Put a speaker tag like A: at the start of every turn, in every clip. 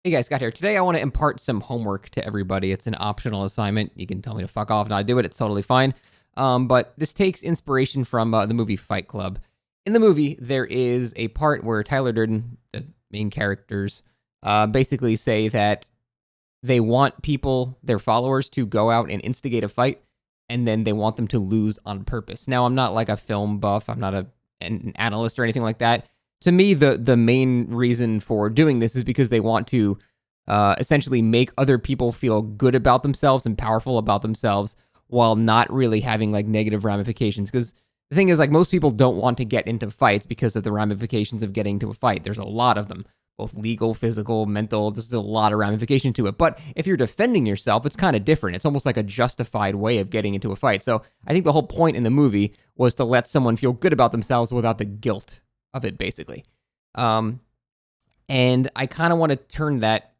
A: Hey guys, Scott here. Today I want to impart some homework to everybody. It's an optional assignment. You can tell me to fuck off and not do it. It's totally fine. But this takes inspiration from the movie Fight Club. In the movie, there is a part where Tyler Durden, the main characters, basically say that they want people, their followers, to go out and instigate a fight, and then they want them to lose on purpose. Now, I'm not like a film buff. I'm not an analyst or anything like that. To me, the main reason for doing this is because they want to essentially make other people feel good about themselves and powerful about themselves while not really having like negative ramifications. Because the thing is, like, most people don't want to get into fights because of the ramifications of getting into a fight. There's a lot of them, both legal, physical, mental. There's a lot of ramification to it. But if you're defending yourself, it's kind of different. It's almost like a justified way of getting into a fight. So I think the whole point in the movie was to let someone feel good about themselves without the guilt of it, basically. And I kind of want to turn that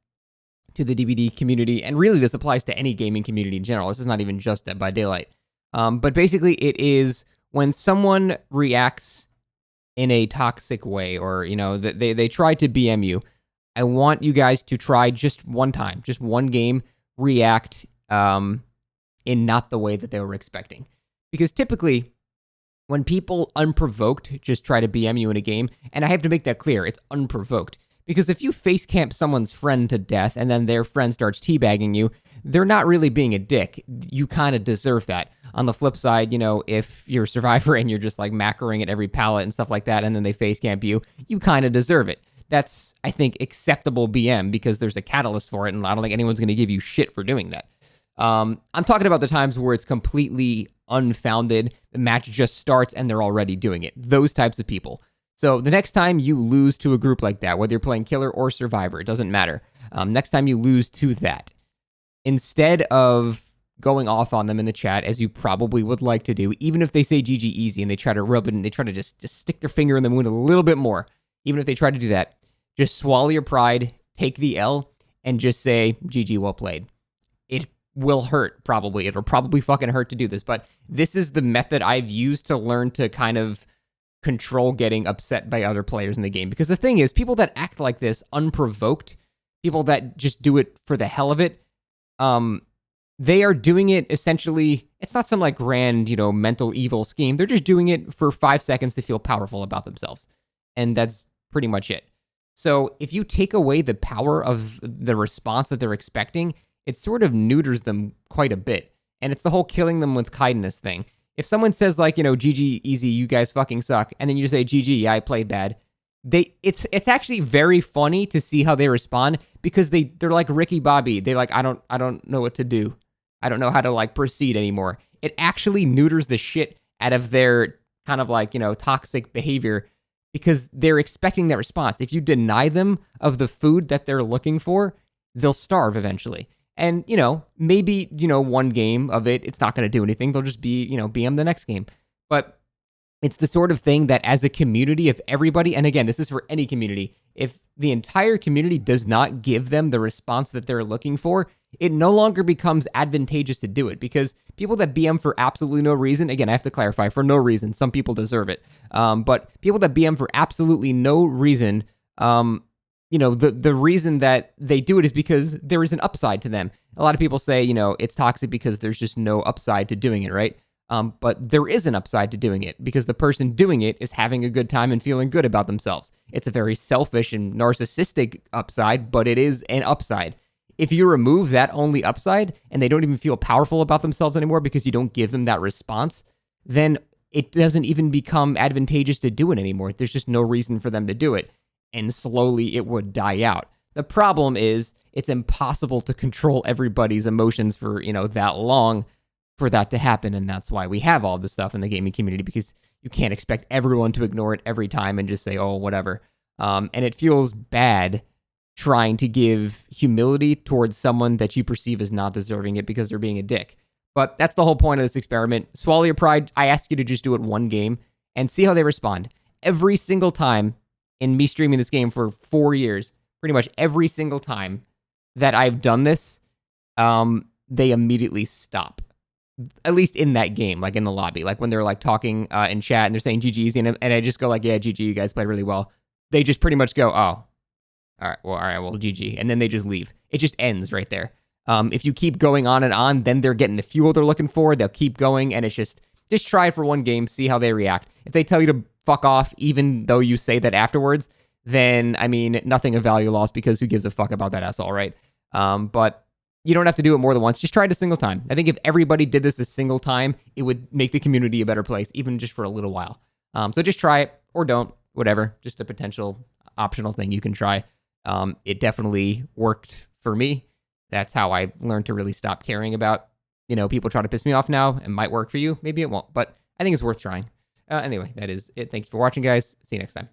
A: to the DBD community, and really this applies to any gaming community in general. This is not even just Dead by Daylight. But basically it is when someone reacts in a toxic way, or, you know, they try to BM you, I want you guys to try just one time, just one game, react in not the way that they were expecting. Because typically, when people unprovoked just try to BM you in a game, and I have to make that clear, it's unprovoked. Because if you face camp someone's friend to death and then their friend starts teabagging you, they're not really being a dick. You kind of deserve that. On the flip side, you know, if you're a survivor and you're just like macroing at every pallet and stuff like that, and then they face camp you, you kind of deserve it. That's, I think, acceptable BM because there's a catalyst for it, and I don't think anyone's going to give you shit for doing that. I'm talking about the times where it's completely unfounded. The match just starts and they're already doing it. Those types of people. So the next time you lose to a group like that, whether you're playing Killer or Survivor, it doesn't matter. Next time you lose to that, instead of going off on them in the chat, as you probably would like to do, even if they say GG easy and they try to rub it and they try to just stick their finger in the wound a little bit more, even if they try to do that, just swallow your pride, take the L, and just say GG, well played. It will hurt, probably. It'll probably fucking hurt to do this, but this is the method I've used to learn to kind of control getting upset by other players in the game. Because the thing is, people that act like this unprovoked, people that just do it for the hell of it, they are doing it essentially, it's not some like grand, you know, mental evil scheme. They're just doing it for 5 seconds to feel powerful about themselves. And that's pretty much it. So if you take away the power of the response that they're expecting, it sort of neuters them quite a bit. And it's the whole killing them with kindness thing. If someone says like, you know, GG easy, you guys fucking suck, and then you just say GG, yeah, I played bad, it's actually very funny to see how they respond, because they're like Ricky Bobby. They like, I don't know what to do. I don't know how to like proceed anymore. It actually neuters the shit out of their kind of like, you know, toxic behavior, because they're expecting that response. If you deny them of the food that they're looking for, they'll starve eventually. And, you know, maybe, you know, one game of it, it's not going to do anything. They'll just be, you know, BM the next game. But it's the sort of thing that as a community, if everybody, and again, this is for any community, if the entire community does not give them the response that they're looking for, it no longer becomes advantageous to do it. Because people that BM for absolutely no reason, again, I have to clarify, for no reason, some people deserve it. But people that BM for absolutely no reason, you know, the reason that they do it is because there is an upside to them. A lot of people say, you know, it's toxic because there's just no upside to doing it, right? But there is an upside to doing it, because the person doing it is having a good time and feeling good about themselves. It's a very selfish and narcissistic upside, but it is an upside. If you remove that only upside and they don't even feel powerful about themselves anymore because you don't give them that response, then it doesn't even become advantageous to do it anymore. There's just no reason for them to do it. And slowly it would die out. The problem is it's impossible to control everybody's emotions for, you know, that long for that to happen. And that's why we have all this stuff in the gaming community, because you can't expect everyone to ignore it every time and just say, oh, whatever. And it feels bad trying to give humility towards someone that you perceive as not deserving it because they're being a dick. But that's the whole point of this experiment. Swallow your pride. I ask you to just do it one game and see how they respond. Every single time in me streaming this game for 4 years, pretty much every single time that I've done this, they immediately stop. At least in that game, like in the lobby, like when they're like talking in chat and they're saying GG's, and I just go like, yeah, GG, you guys played really well. They just pretty much go, oh, all all right, well, GG. And then they just leave. It just ends right there. If you keep going on and on, then they're getting the fuel they're looking for. They'll keep going, and it's just try it for one game, see how they react. If they tell you to fuck off, even though you say that afterwards, then, I mean, nothing of value lost, because who gives a fuck about that asshole, right? But you don't have to do it more than once. Just try it a single time. I think if everybody did this a single time, it would make the community a better place, even just for a little while. So just try it, or don't, whatever. Just a potential optional thing you can try. It definitely worked for me. That's how I learned to really stop caring about, people trying to piss me off now. It might work for you. Maybe it won't, but I think it's worth trying. Anyway, that is it. Thanks for watching, guys. See you next time.